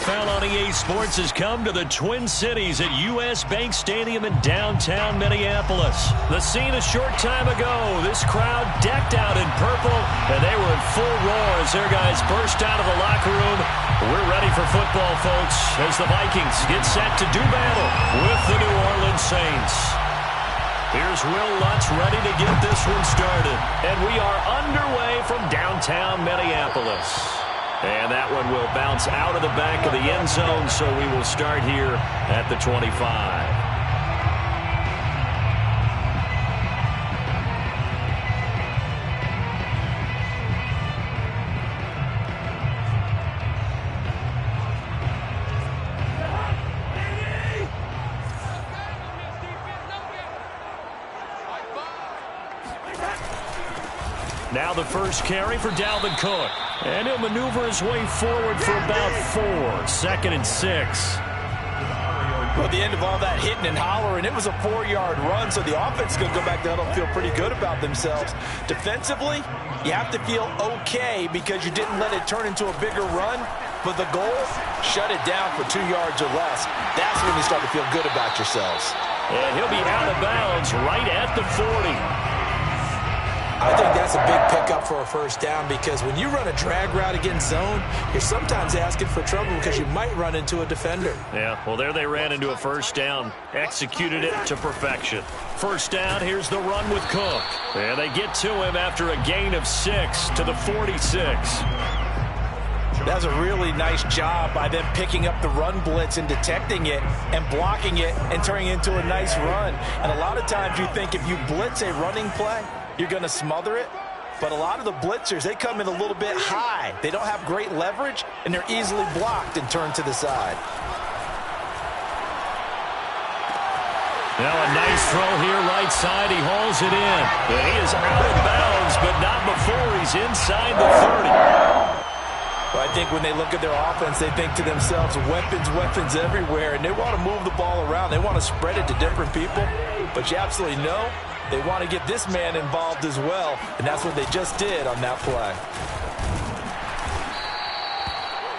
NFL on EA Sports has come to the Twin Cities at U.S. Bank Stadium in downtown Minneapolis. The scene a short time ago, this crowd decked out in purple, and they were in full roar as their guys burst out of the locker room. We're ready for football, folks, as the Vikings get set to do battle with the New Orleans Saints. Here's Will Lutz ready to get this one started, and we are underway from downtown Minneapolis. And that one will bounce out of the back of the end zone, so we will start here at the 25. Now the first carry for Dalvin Cook. And he'll maneuver his way forward for about 4. 2nd and 6. Well, at the end of all that hitting and hollering, it was a 4-yard run, so the offense is going to go back there and feel pretty good about themselves. Defensively, you have to feel okay because you didn't let it turn into a bigger run. But the goal, shut it down for 2 yards or less. That's when you start to feel good about yourselves. And he'll be out of bounds right at the 40. I think that's a big pickup for a first down because when you run a drag route against zone, you're sometimes asking for trouble because you might run into a defender. Yeah, well, there they ran into a first down. Executed it to perfection. First down, here's the run with Cook. And they get to him after a gain of 6 to the 46. That's a really nice job by them picking up the run blitz and detecting it and blocking it and turning it into a nice run. And a lot of times you think if you blitz a running play, you're going to smother it. But a lot of the blitzers, they come in a little bit high. They don't have great leverage, and they're easily blocked and turned to the side. Now a nice throw here, right side. He hauls it in. But he is out of bounds, but not before he's inside the 30. Well, I think when they look at their offense, they think to themselves, weapons, weapons everywhere, and they want to move the ball around. They want to spread it to different people. But you absolutely know they want to get this man involved as well, and that's what they just did on that play.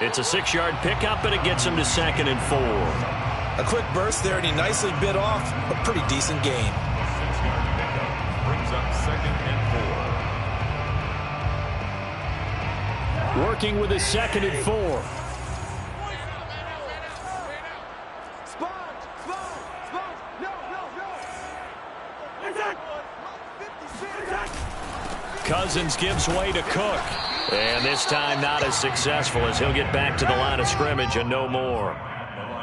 It's a 6-yard pickup, and it gets him to 2nd and 4. A quick burst there, and he nicely bit off a pretty decent gain. 6-yard pickup brings up 2nd and 4. Working with his 2nd and 4. Cousins gives way to Cook. And this time not as successful as he'll get back to the line of scrimmage and no more.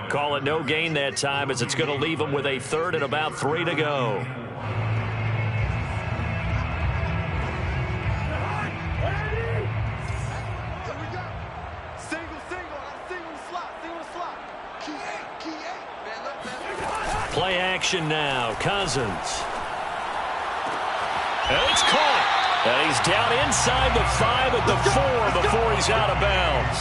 Call it no gain that time as it's going to leave him with a 3rd and about 3 to go. Play action now. Cousins. And it's caught. And he's down inside the 5 at the 4 before he's out of bounds.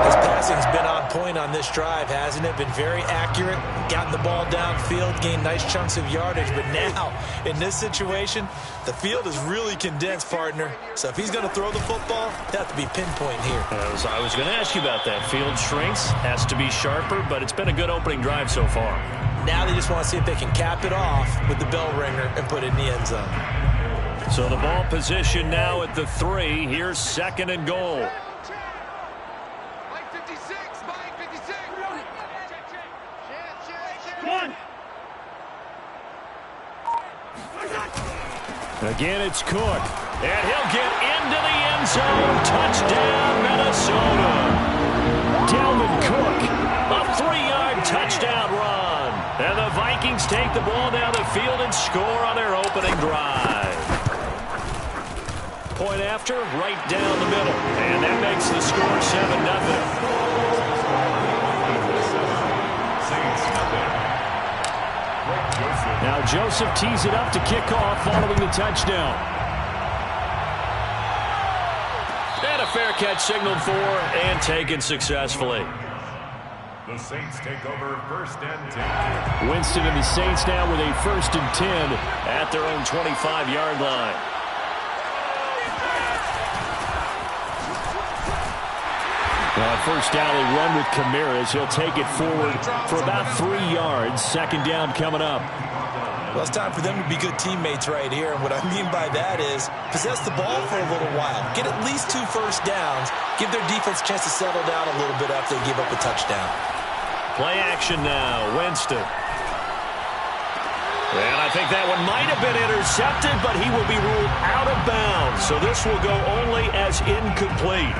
His passing's been on point on this drive, hasn't it? Been very accurate, gotten the ball downfield, gained nice chunks of yardage. But now, in this situation, the field is really condensed, partner. So if he's going to throw the football, it has to be pinpoint here. I was going to ask you about that. Field shrinks, has to be sharper, but it's been a good opening drive so far. Now they just want to see if they can cap it off with the bell ringer and put it in the end zone. So the ball position now at the 3. Here's 2nd and goal. Again, it's Cook. And he'll get into the end zone. Touchdown, Minnesota. Dalvin Cook, a 3-yard touchdown run. And the Vikings take the ball down the field and score on their opening drive. Point after, right down the middle. And that makes the score 7-0. Now Joseph tees it up to kick off following the touchdown. And a fair catch signaled for and taken successfully. The Saints take over 1st and 10. Winston and the Saints now with a 1st and 10 at their own 25-yard line. First down, they run with Kamara. He'll take it forward for about 3 yards. Second down coming up. Well, it's time for them to be good teammates right here. And what I mean by that is possess the ball for a little while. Get at least 2 first downs. Give their defense a chance to settle down a little bit after they give up a touchdown. Play action now. Winston. And I think that one might have been intercepted, but he will be ruled out of bounds. So this will go only as incomplete.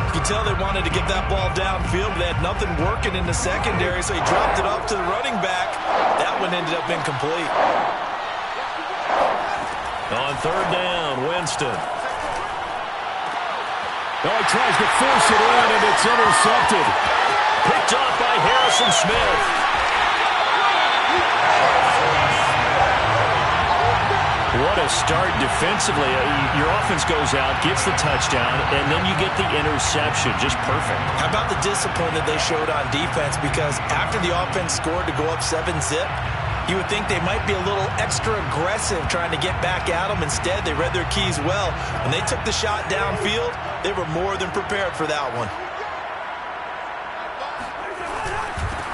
You can tell they wanted to get that ball downfield. They had nothing working in the secondary, so he dropped it off to the running back. That one ended up incomplete. On third down, Winston. Oh, he tries to force it in, and it's intercepted. Picked off by Harrison Smith. What a start defensively. Your offense goes out, gets the touchdown, and then you get the interception. Just perfect. How about the discipline that they showed on defense? Because after the offense scored to go up 7-zip, you would think they might be a little extra aggressive trying to get back at them. Instead, they read their keys well. When they took the shot downfield, they were more than prepared for that one.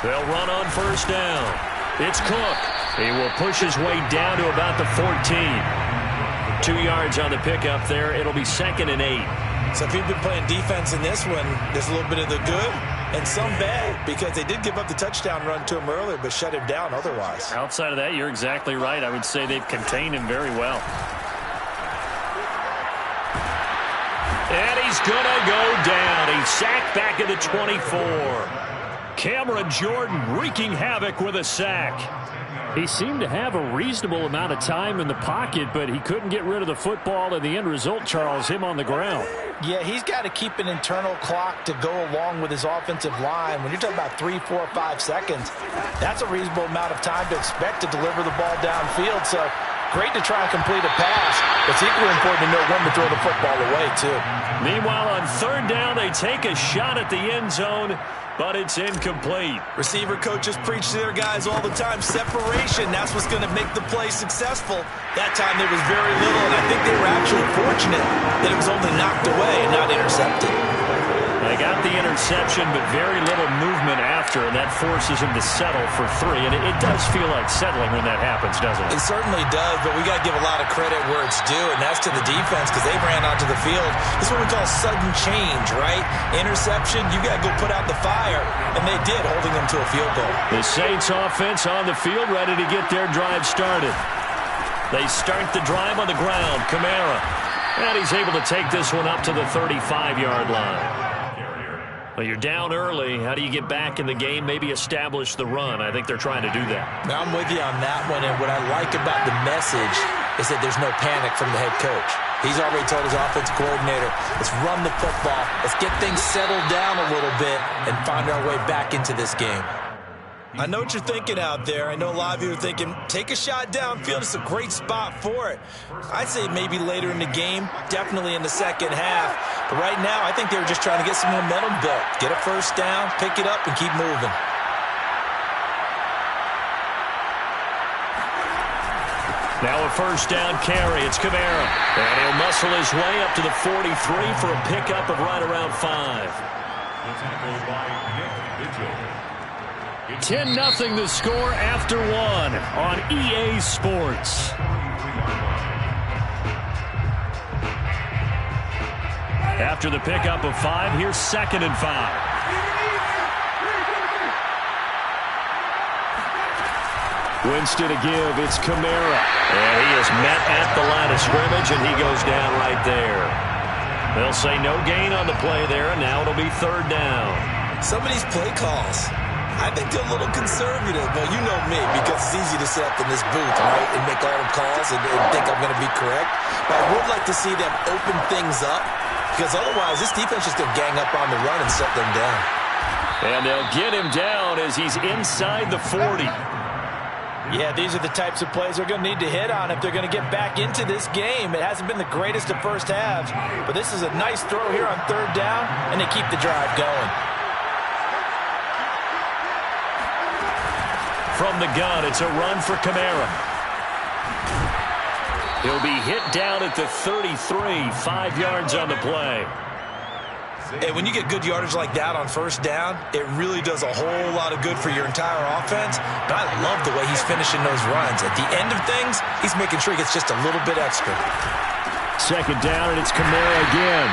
They'll run on first down. It's Cook. He will push his way down to about the 14. 2 yards on the pickup there. It'll be 2nd and 8. So if you've been playing defense in this one, there's a little bit of the good and some bad, because they did give up the touchdown run to him earlier, but shut him down otherwise. Outside of that, you're exactly right. I would say they've contained him very well. And he's going to go down. He's sacked back at the 24. Cameron Jordan wreaking havoc with a sack. He seemed to have a reasonable amount of time in the pocket, but he couldn't get rid of the football, and the end result, Charles, him on the ground. Yeah, he's got to keep an internal clock to go along with his offensive line. When you're talking about 3, 4, 5 seconds, that's a reasonable amount of time to expect to deliver the ball downfield. So great to try and complete a pass. It's equally important to know when to throw the football away, too. Meanwhile, on third down, they take a shot at the end zone, but it's incomplete. Receiver coaches preach to their guys all the time. Separation, that's what's going to make the play successful. That time there was very little, and I think they were actually fortunate that it was only knocked away and not intercepted. They got the interception, but very little movement after, and that forces him to settle for 3. And it does feel like settling when that happens, doesn't it? It certainly does, but we got to give a lot of credit where it's due, and that's to the defense, because they ran onto the field. This is what we call sudden change, right? Interception, you got to go put out the fire, and they did, holding them to a field goal. The Saints offense on the field, ready to get their drive started. They start the drive on the ground. Kamara, and he's able to take this one up to the 35-yard line. Well, you're down early. How do you get back in the game? Maybe establish the run. I think they're trying to do that. Now, I'm with you on that one, and what I like about the message is that there's no panic from the head coach. He's already told his offensive coordinator, let's run the football, let's get things settled down a little bit and find our way back into this game. I know what you're thinking out there. I know a lot of you are thinking, take a shot downfield. It's a great spot for it. I'd say maybe later in the game, definitely in the second half. But right now, I think they were just trying to get some momentum built. Get a first down, pick it up, and keep moving. Now a first down carry. It's Kamara. And he'll muscle his way up to the 43 for a pickup of right around 5. 10-0 the score after 1 on EA Sports. After the pickup of 5, here's 2nd and 5. Winston to give. It's Kamara. And he is met at the line of scrimmage, and he goes down right there. They'll say no gain on the play there, and now it'll be 3rd down. Some of these play calls, I think they're a little conservative. Well, you know me, because it's easy to sit up in this booth, right, and make all the calls and think I'm going to be correct. But I would like to see them open things up, because otherwise this defense is going to gang up on the run and set them down. And they'll get him down as he's inside the 40. Yeah, these are the types of plays they're going to need to hit on if they're going to get back into this game. It hasn't been the greatest of first halves, but this is a nice throw here on 3rd down, and they keep the drive going. From the gun, it's a run for Kamara. He'll be hit down at the 33, 5 yards on the play. Hey, when you get good yardage like that on first down, it really does a whole lot of good for your entire offense. But I love the way he's finishing those runs. At the end of things, he's making sure he gets just a little bit extra. Second down, and it's Kamara again.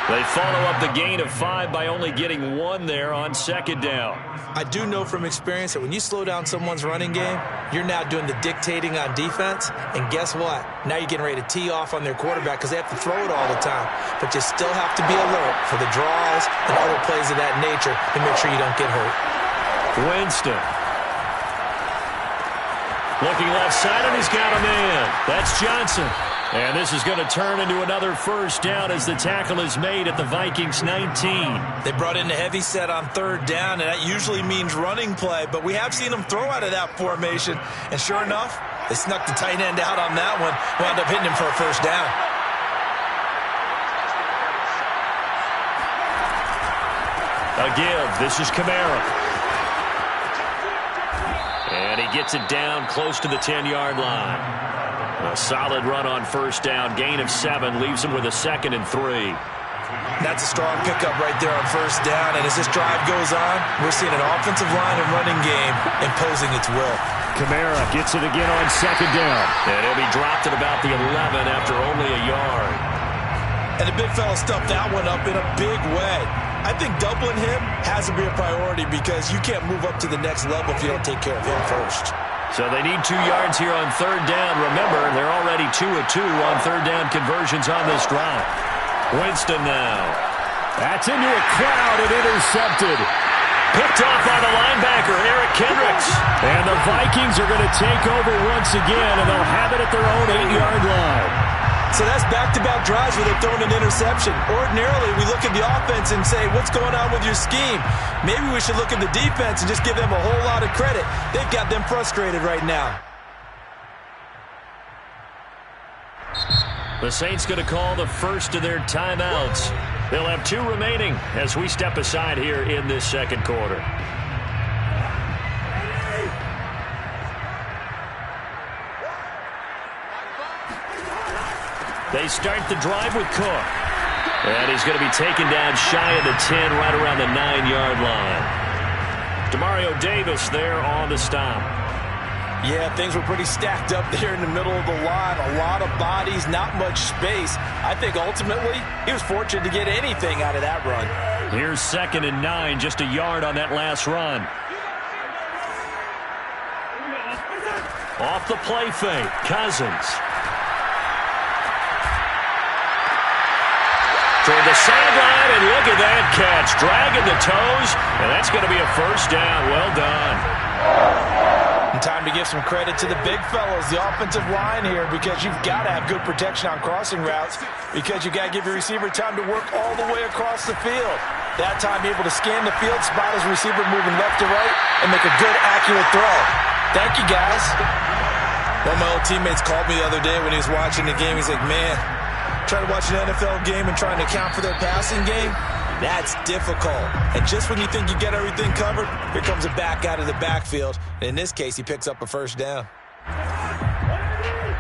They follow up the gain of 5 by only getting 1 there on second down. I do know from experience that when you slow down someone's running game, you're now doing the dictating on defense. And guess what? Now you're getting ready to tee off on their quarterback because they have to throw it all the time. But you still have to be alert for the draws and other plays of that nature to make sure you don't get hurt. Winston. Looking left side, and he's got a man. That's Johnson. And this is going to turn into another first down as the tackle is made at the Vikings 19. They brought in the heavy set on third down, and that usually means running play. But we have seen them throw out of that formation. And sure enough, they snuck the tight end out on that one. Wound up hitting him for a first down. A give. This is Kamara. And he gets it down close to the 10-yard line. A solid run on first down. Gain of 7 leaves him with a 2nd and 3. That's a strong pickup right there on first down. And as this drive goes on, we're seeing an offensive line and running game imposing its will. Kamara gets it again on second down. And he'll be dropped at about the 11 after only a yard. And the big fella stuffed that one up in a big way. I think doubling him has to be a priority because you can't move up to the next level if you don't take care of him first. So they need 2 yards here on third down. Remember, they're already 2 of 2 on third down conversions on this drive. Winston now. That's into a crowd and intercepted. Picked off by the linebacker, Eric Kendricks. And the Vikings are going to take over once again, and they'll have it at their own 8-yard line. So that's back-to-back drives where they've thrown an interception. Ordinarily, we look at the offense and say, what's going on with your scheme? Maybe we should look at the defense and just give them a whole lot of credit. They've got them frustrated right now. The Saints going to call the first of their timeouts. They'll have 2 remaining as we step aside here in this second quarter. They start the drive with Cook. And he's going to be taken down shy of the 10, right around the 9-yard line. Demario Davis there on the stop. Yeah, things were pretty stacked up there in the middle of the line. A lot of bodies, not much space. I think ultimately he was fortunate to get anything out of that run. Here's 2nd and 9, just a yard on that last run. Off the play fake, Cousins. Toward the sideline, and look at that catch. Dragging the toes, and that's going to be a first down. Well done. And time to give some credit to the big fellas, the offensive line here, because you've got to have good protection on crossing routes because you've got to give your receiver time to work all the way across the field. That time, be able to scan the field, spot his receiver moving left to right, and make a good, accurate throw. Thank you, guys. One of my old teammates called me the other day when he was watching the game. He's like, man, trying to watch an NFL game and trying to account for their passing game, that's difficult. And just when you think you get everything covered, here comes a back out of the backfield. And in this case, he picks up a first down.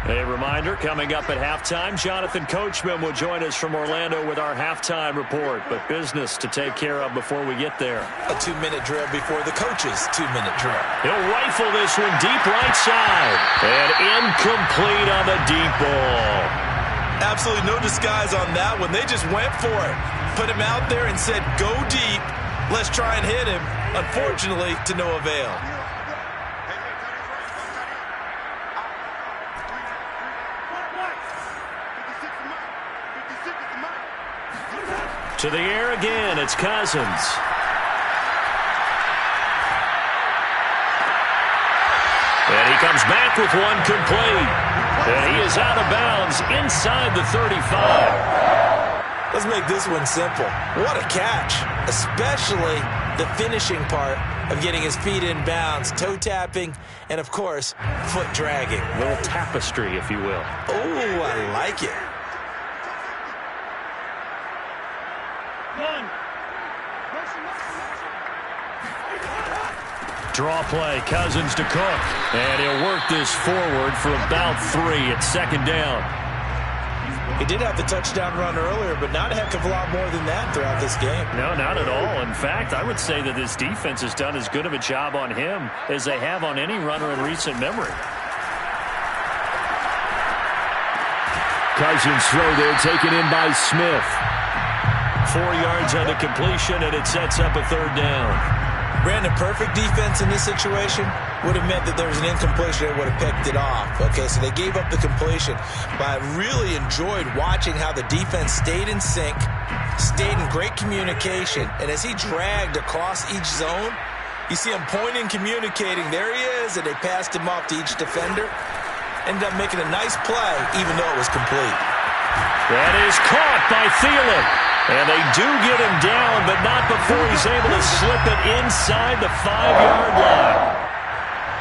A reminder, coming up at halftime, Jonathan Coachman will join us from Orlando with our halftime report. But business to take care of before we get there. A 2-minute drill before the coach's 2-minute drill. He'll rifle this one deep right side. And incomplete on the deep ball. Absolutely no disguise on that one. They just went for it. Put him out there and said, go deep. Let's try and hit him. Unfortunately, to no avail. To the air again, it's Cousins. And he comes back with one complete. And he is out of bounds inside the 35. Let's make this one simple. What a catch, especially the finishing part of getting his feet in bounds, toe tapping, and, of course, foot dragging. A little tapestry, if you will. Oh, I like it. Draw play, Cousins to Cook. And he'll work this forward for about 3 at second down. He did have the touchdown run earlier, but not a heck of a lot more than that throughout this game. No, not at all. In fact, I would say that this defense has done as good of a job on him as they have on any runner in recent memory. Cousins throw there, taken in by Smith. 4 yards on the completion, and it sets up a third down. Brandon, perfect defense in this situation would have meant that there was an incompletion that would have picked it off. Okay, so they gave up the completion, but I really enjoyed watching how the defense stayed in sync, stayed in great communication, and as he dragged across each zone, you see him pointing, communicating. There he is, and they passed him off to each defender. Ended up making a nice play, even though it was complete. That is caught by Thielen. And they do get him down, but not before he's able to slip it inside the 5-yard line.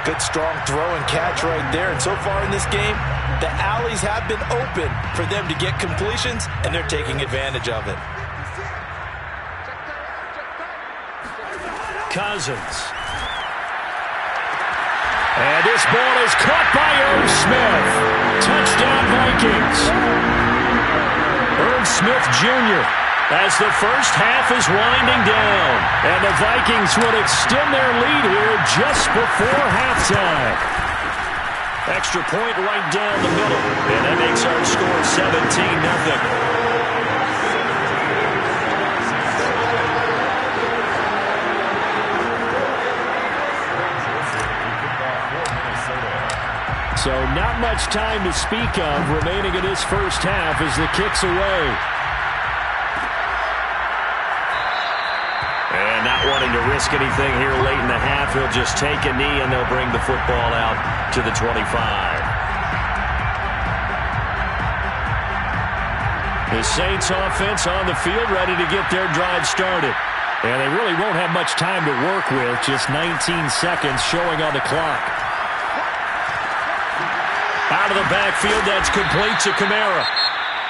Good, strong throw and catch right there. And so far in this game, the alleys have been open for them to get completions, and they're taking advantage of it. Cousins. And this ball is caught by Irv Smith. Touchdown, Vikings. Irv Smith Jr. as the first half is winding down. And the Vikings would extend their lead here just before halftime. Extra point right down the middle. And that makes our score 17-0. So not much time to speak of remaining in this first half as the kick's away. And not wanting to risk anything here late in the half, he'll just take a knee and they'll bring the football out to the 25. The Saints offense on the field ready to get their drive started. And they really won't have much time to work with, just 19 seconds showing on the clock. Out of the backfield, that's complete to Kamara.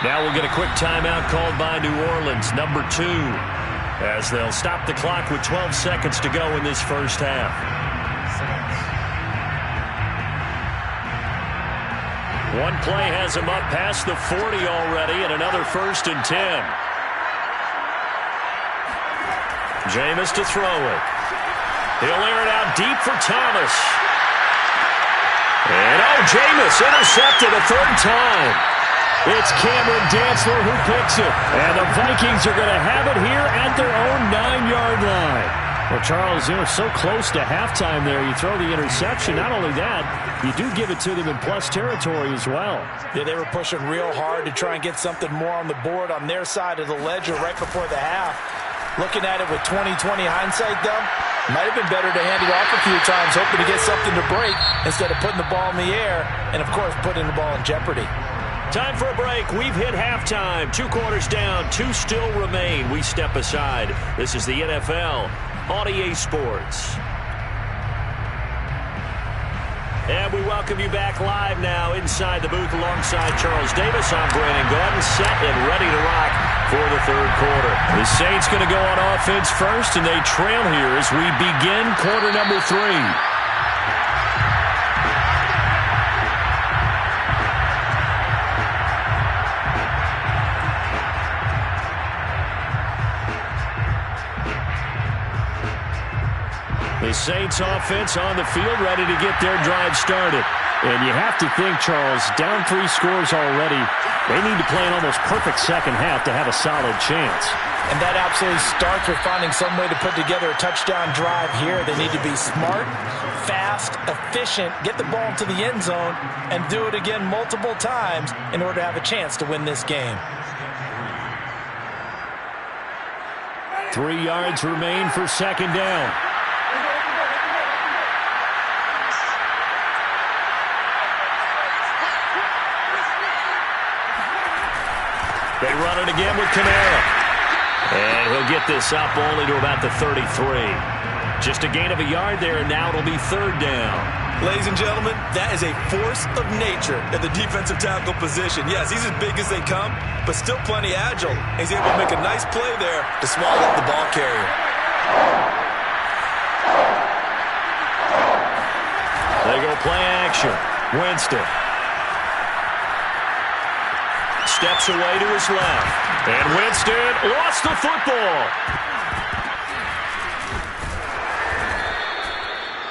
Now we'll get a quick timeout called by New Orleans, number 2, as they'll stop the clock with 12 seconds to go in this first half. One play has him up past the 40 already, and another 1st and 10. Jameis to throw it. He'll air it out deep for Thomas. And Jameis intercepted a 3rd time. It's Cameron Dantzler who picks it. And the Vikings are going to have it here at their own 9-yard line. Well, Charles, they're so close to halftime there. You throw the interception. Not only that, you do give it to them in plus territory as well. Yeah, they were pushing real hard to try and get something more on the board on their side of the ledger right before the half. Looking at it with 20/20 hindsight, though, might have been better to hand it off a few times, hoping to get something to break instead of putting the ball in the air and, of course, putting the ball in jeopardy. Time for a break. We've hit halftime. 2 quarters down. 2 still remain. We step aside. This is the NFL on EA Sports. And we welcome you back live now inside the booth alongside Charles Davis. I'm Brandon Gordon, set and ready to rock for the 3rd quarter. The Saints going to go on offense first, and they trail here as we begin quarter number 3. The Saints offense on the field ready to get their drive started. And you have to think, Charles, down 3 scores already. They need to play an almost perfect second half to have a solid chance. And that absolutely starts with finding some way to put together a touchdown drive here. They need to be smart, fast, efficient, get the ball to the end zone, and do it again multiple times in order to have a chance to win this game. 3 yards remain for 2nd down. They run it again with Kamara. And he'll get this up only to about the 33. Just a gain of a yard there, and now it'll be 3rd down. Ladies and gentlemen, that is a force of nature at the defensive tackle position. Yes, he's as big as they come, but still plenty agile. He's able to make a nice play there to swallow up the ball carrier. They go play action. Winston. steps away to his left. And Winston lost the football.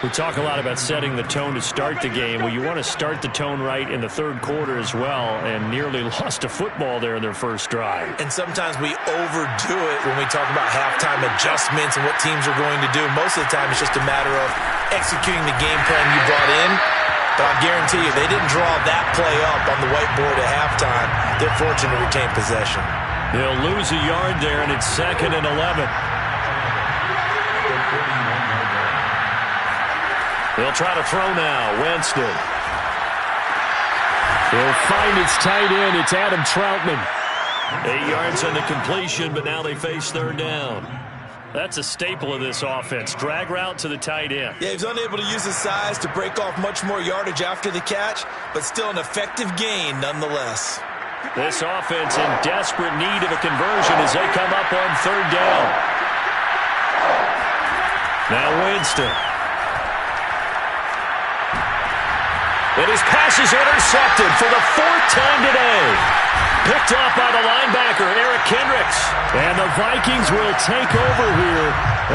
We talk a lot about setting the tone to start the game. Well, you want to start the tone right in the third quarter as well, and nearly lost a football there in their first drive. And sometimes we overdo it when we talk about halftime adjustments and what teams are going to do. Most of the time, it's just a matter of executing the game plan you brought in. But I'll guarantee you, they didn't draw that play up on the whiteboard at halftime. They're fortunate to retain possession. They'll lose a yard there, and it's 2nd and 11. They'll try to throw now. Winston. He'll find its tight end. It's Adam Troutman. 8 yards on the completion, but now they face third down. That's a staple of this offense. Drag route to the tight end. Yeah, he's unable to use his size to break off much more yardage after the catch, but still an effective gain nonetheless. This offense in desperate need of a conversion as they come up on third down. Now Winston. And his pass is intercepted for the 4th time today. Picked off by the linebacker, Eric Kendricks. And the Vikings will take over here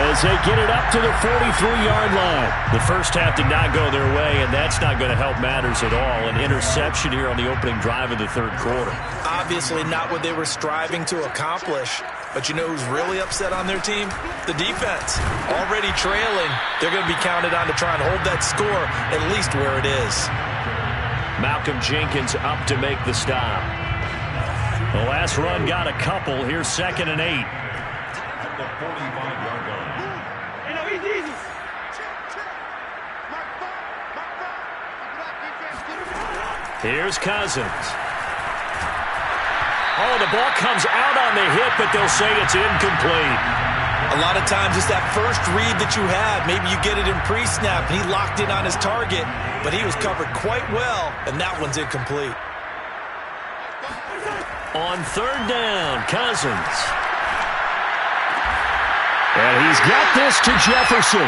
as they get it up to the 43-yard line. The first half did not go their way, and that's not going to help matters at all. An interception here on the opening drive of the third quarter. Obviously not what they were striving to accomplish. But you know who's really upset on their team? The defense. Already trailing, they're going to be counted on to try and hold that score at least where it is. Malcolm Jenkins up to make the stop. The last run got a couple. Here's 2nd and 8. The 45-yard line. Here's Cousins. Oh, the ball comes out on the hit, but they'll say it's incomplete. A lot of times it's that first read that you have. Maybe you get it in pre-snap, and he locked in on his target, but he was covered quite well, and that one's incomplete. On third down, Cousins. And he's got this to Jefferson.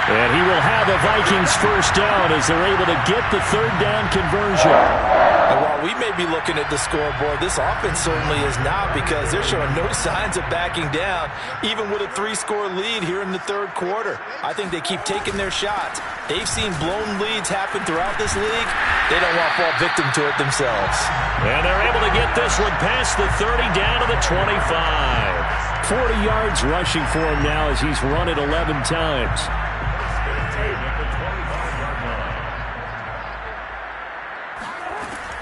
And he will have the Vikings first down as they're able to get the third down conversion. And while we may be looking at the scoreboard, this offense certainly is not, because they're showing no signs of backing down, even with a 3-score lead here in the third quarter. I think they keep taking their shots. They've seen blown leads happen throughout this league. They don't want to fall victim to it themselves. And they're able to get this one past the 30 down to the 25. 40 yards rushing for him now as he's run it 11 times.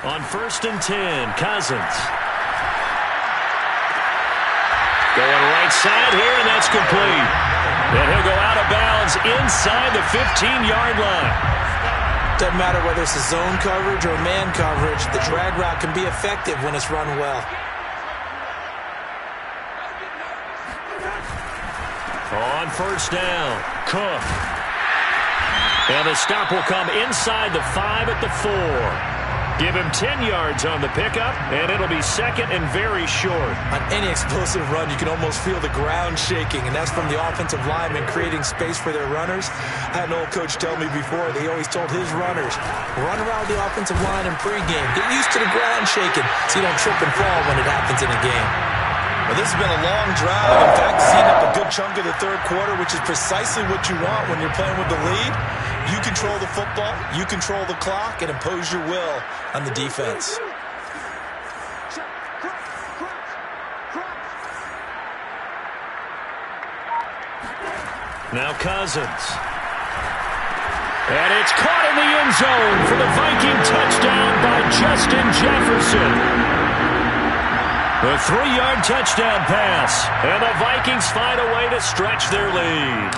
On 1st and 10, Cousins. Going right side here, and that's complete. And he'll go out of bounds inside the 15-yard line. Doesn't matter whether it's a zone coverage or man coverage, the drag route can be effective when it's run well. On 1st down, Cook. And the stop will come inside the 5 at the 4. Give him 10 yards on the pickup, and it'll be 2nd and very short. On any explosive run, you can almost feel the ground shaking, and that's from the offensive linemen creating space for their runners. I had an old coach tell me before, he always told his runners, run around the offensive line in pregame. Get used to the ground shaking so you don't trip and fall when it happens in a game. Well, this has been a long drive. In fact, it's eaten up a good chunk of the third quarter, which is precisely what you want when you're playing with the lead. You control the football, you control the clock, and impose your will on the defense. Now Cousins. And it's caught in the end zone for the Viking touchdown by Justin Jefferson. A 3-yard touchdown pass, and the Vikings find a way to stretch their lead.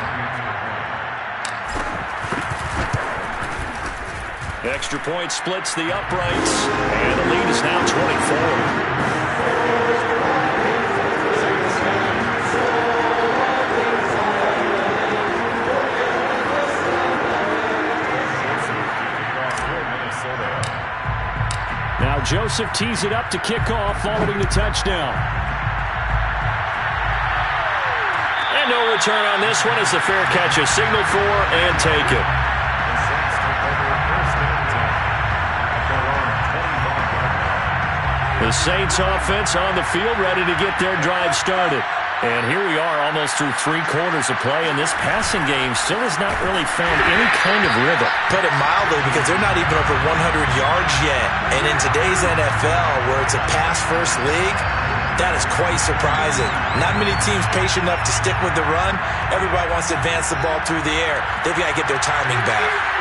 Extra point splits the uprights, and the lead is now 24. Now Joseph tees it up to kick off following the touchdown. And no return on this one as the fair catch is signaled for and taken. The The Saints offense on the field, ready to get their drive started. And here we are almost through 3 quarters of play, and this passing game still has not really found any kind of rhythm. Put it mildly, because they're not even over 100 yards yet. And in today's NFL, where it's a pass-first league, that is quite surprising. Not many teams patient enough to stick with the run. Everybody wants to advance the ball through the air. They've got to get their timing back.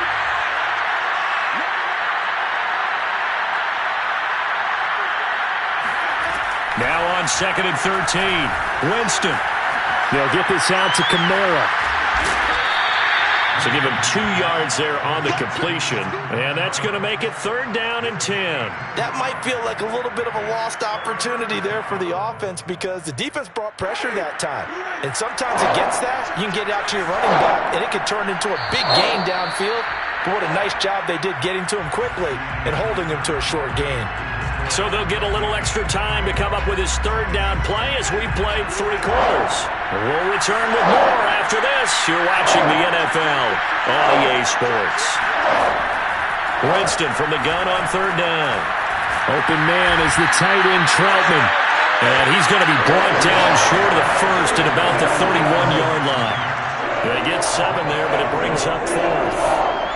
Now on 2nd and 13. Winston. They'll get this out to Kamara. So give him 2 yards there on the completion. And that's going to make it 3rd down and 10. That might feel like a little bit of a lost opportunity there for the offense, because the defense brought pressure that time. And sometimes against that, you can get out to your running back, and it can turn into a big gain downfield. But what a nice job they did getting to him quickly and holding him to a short gain. So they'll get a little extra time to come up with his 3rd down play as we played 3 quarters. We'll return with more after this. You're watching the NFL on EA Sports. Winston from the gun on 3rd down. Open man is the tight end Troutman. And he's going to be brought down short of the first at about the 31-yard line. They get 7 there, but it brings up 4th.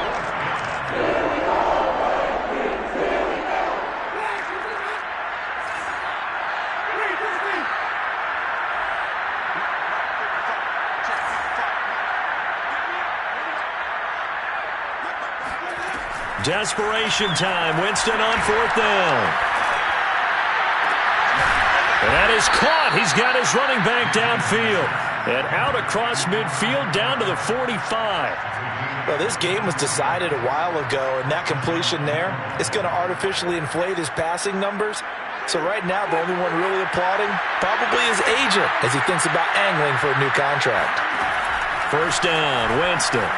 Desperation time. Winston on 4th down. And that is caught. He's got his running back downfield. And out across midfield down to the 45. Well, this game was decided a while ago, and that completion there, it's going to artificially inflate his passing numbers. So right now, the only one really applauding probably his agent as he thinks about angling for a new contract. 1st down, Winston.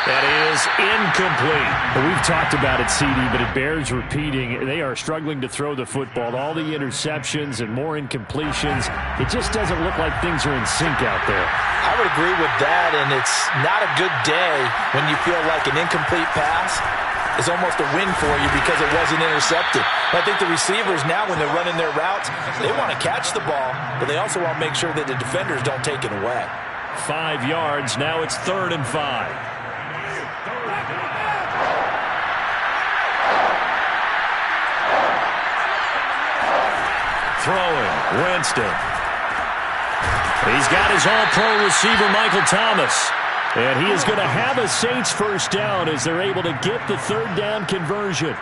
That is incomplete. Well, we've talked about it, CD, but it bears repeating. They are struggling to throw the football. All the interceptions and more incompletions. It just doesn't look like things are in sync out there. I would agree with that, and it's not a good day when you feel like an incomplete pass is almost a win for you because it wasn't intercepted. But I think the receivers now, when they're running their routes, they want to catch the ball, but they also want to make sure that the defenders don't take it away. 5 yards. Now it's 3rd and 5. Throwing, Winston. He's got his all-pro receiver, Michael Thomas. And he is going to have a Saints 1st down as they're able to get the 3rd down conversion.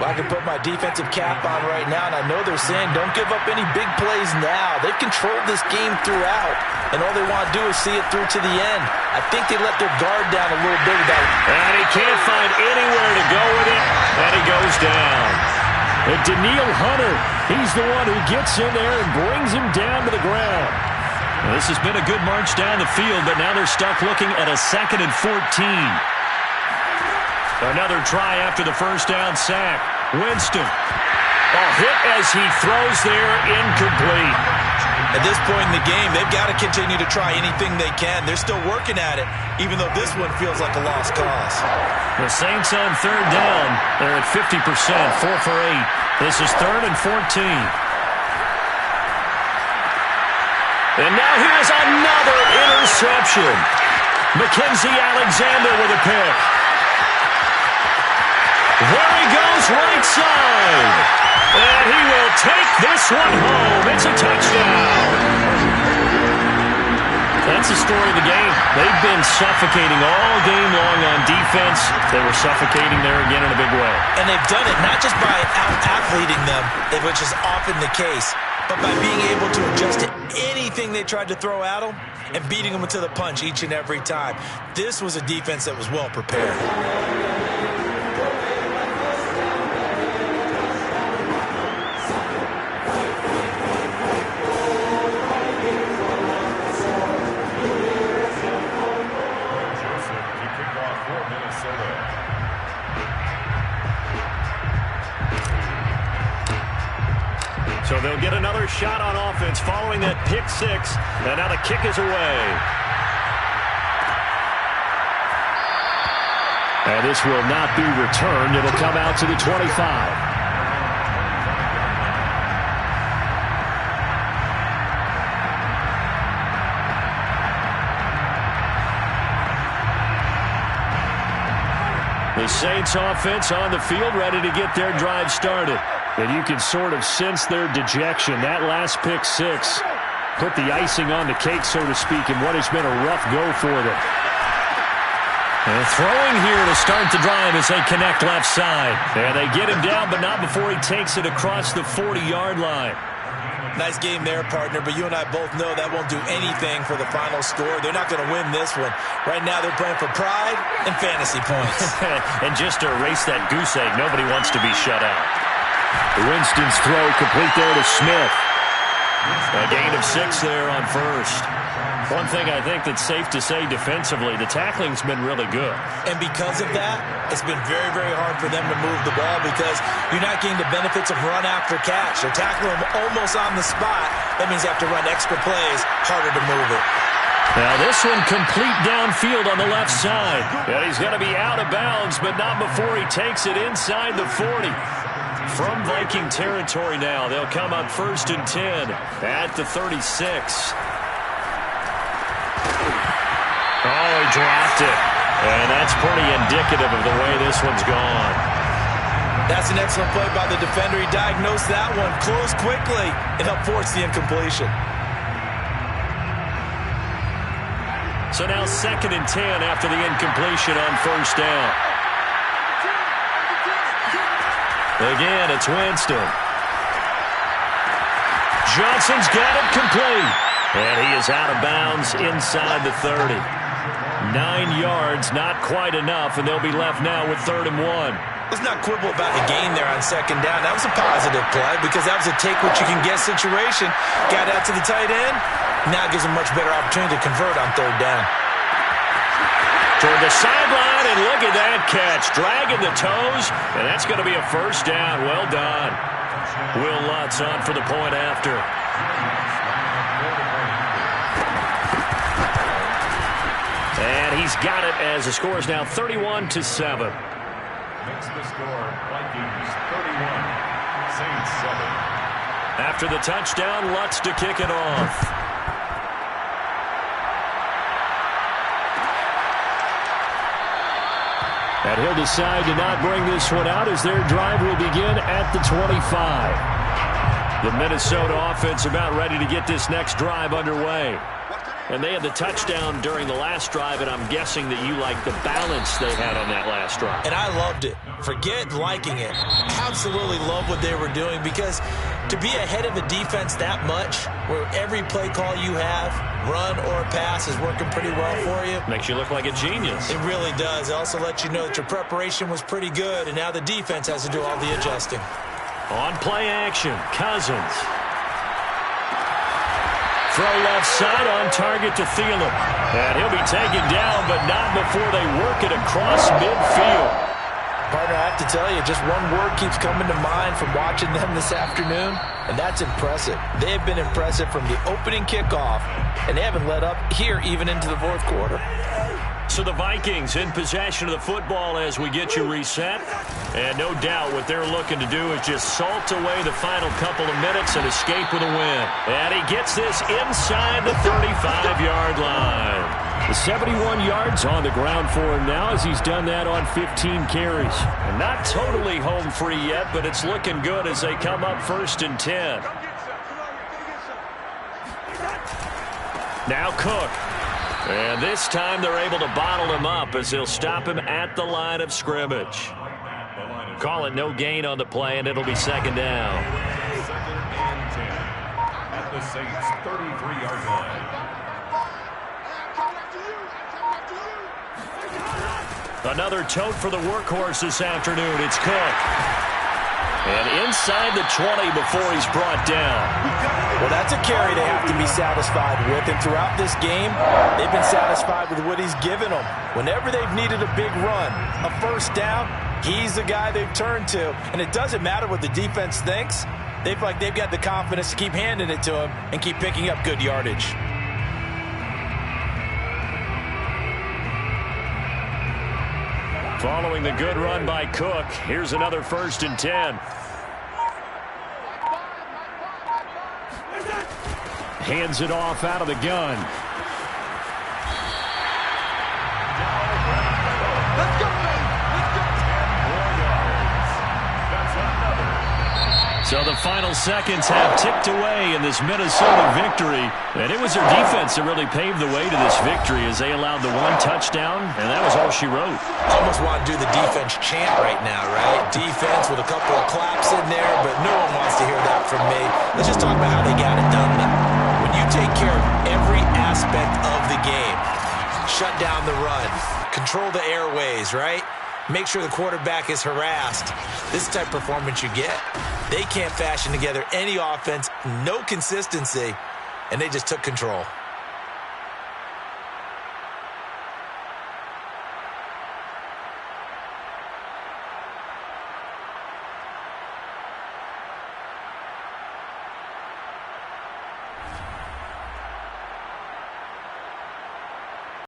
Well, I can put my defensive cap on right now, and I know they're saying don't give up any big plays now. They've controlled this game throughout, and all they want to do is see it through to the end. I think they let their guard down a little bit about it. And he can't find anywhere to go with it, and he goes down. And Daniil Hunter, he's the one who gets in there and brings him down to the ground. Well, this has been a good march down the field, but now they're stuck looking at a 2nd and 14. Another try after the 1st down sack. Winston. A hit as he throws there, incomplete. At this point in the game, they've got to continue to try anything they can. They're still working at it, even though this one feels like a lost cause. The Saints on 3rd down. They're at 50%, 4 for 8. This is 3rd and 14. And now here's another interception. Mackenzie Alexander with a pick. There he goes, right side. And he will take this one home. It's a touchdown. That's the story of the game. They've been suffocating all game long on defense. They were suffocating there again in a big way. And they've done it not just by out-athleting them, which is often the case, but by being able to adjust to anything they tried to throw at them and beating them to the punch each and every time. This was a defense that was well prepared. So they'll get another shot on offense following that pick 6. And now the kick is away. And this will not be returned. It'll come out to the 25. The Saints offense on the field, ready to get their drive started. And you can sort of sense their dejection. That last pick six put the icing on the cake, so to speak, in what has been a rough go for them. And throwing here to start the drive as they connect left side. And they get him down, but not before he takes it across the 40-yard line. Nice game there, partner, but you and I both know that won't do anything for the final score. They're not going to win this one. Right now they're playing for pride and fantasy points. And just to erase that goose egg, nobody wants to be shut out. Winston's throw complete there to Smith. A gain of 6 there on first. One thing I think that's safe to say defensively, the tackling's been really good. And because of that, it's been very, very hard for them to move the ball because you're not getting the benefits of run after catch. They're tackling them almost on the spot. That means you have to run extra plays, harder to move it. Now this one complete downfield on the left side. And he's going to be out of bounds, but not before he takes it inside the 40. From Viking territory now, they'll come up 1st and 10 at the 36. Oh, he dropped it. And that's pretty indicative of the way this one's gone. That's an excellent play by the defender. He diagnosed that one, closed quickly, and helped force the incompletion. So now 2nd and 10 after the incompletion on 1st down. Again, it's Winston. Johnson's got it complete. And he is out of bounds inside the 30. 9 yards, not quite enough, and they'll be left now with 3rd and 1. Let's not quibble about the gain there on 2nd down. That was a positive play because that was a take-what-you-can-get situation. Got out to the tight end. Now it gives him a much better opportunity to convert on 3rd down. Toward the sideline, and look at that catch. Dragging the toes, and that's going to be a 1st down. Well done. Will Lutz on for the point after. And he's got it as the score is now 31-7. Makes the score Vikings 31, Saints 7. After the touchdown, Lutz to kick it off. And he'll decide to not bring this one out as their drive will begin at the 25. The Minnesota offense about ready to get this next drive underway. And they had the touchdown during the last drive, and I'm guessing that you like the balance they had on that last drive. And I loved it. Forget liking it. Absolutely love what they were doing because to be ahead of a defense that much, where every play call you have, run or pass, is working pretty well for you. Makes you look like a genius. It really does. It also lets you know that your preparation was pretty good, and now the defense has to do all the adjusting. On play action, Cousins. Throw left side on target to Thielen. And he'll be taken down, but not before they work it across midfield. Partner, I have to tell you, just one word keeps coming to mind from watching them this afternoon, and that's impressive. They have been impressive from the opening kickoff, and they haven't let up here even into the 4th quarter. So the Vikings in possession of the football as we get you reset. And no doubt what they're looking to do is just salt away the final couple of minutes and escape with a win. And he gets this inside the 35-yard line. The 71 yards on the ground for him now as he's done that on 15 carries. And not totally home free yet, but it's looking good as they come up 1st and 10. Now Cook. And this time they're able to bottle him up as they'll stop him at the line of scrimmage. Call it no gain on the play, and it'll be 2nd down. 2nd and 10 at the Saints 33-yard line. Another tote for the workhorse this afternoon. It's Cook. And inside the 20 before he's brought down. Well, that's a carry they have to be satisfied with. And throughout this game, they've been satisfied with what he's given them. Whenever they've needed a big run, a 1st down, he's the guy they've turned to. And it doesn't matter what the defense thinks. They've got the confidence to keep handing it to him and keep picking up good yardage. Following the good run by Cook, here's another 1st and 10. Hands it off out of the gun. So the final seconds have ticked away in this Minnesota victory. And it was their defense that really paved the way to this victory as they allowed the 1 touchdown, and that was all she wrote. Almost want to do the defense chant right now, right? Defense with a couple of claps in there, but no one wants to hear that from me. Let's just talk about how they got it done now. When you take care of every aspect of the game, shut down the run, control the airways, right? Make sure the quarterback is harassed. This type of performance you get. They can't fashion together any offense, no consistency, and they just took control.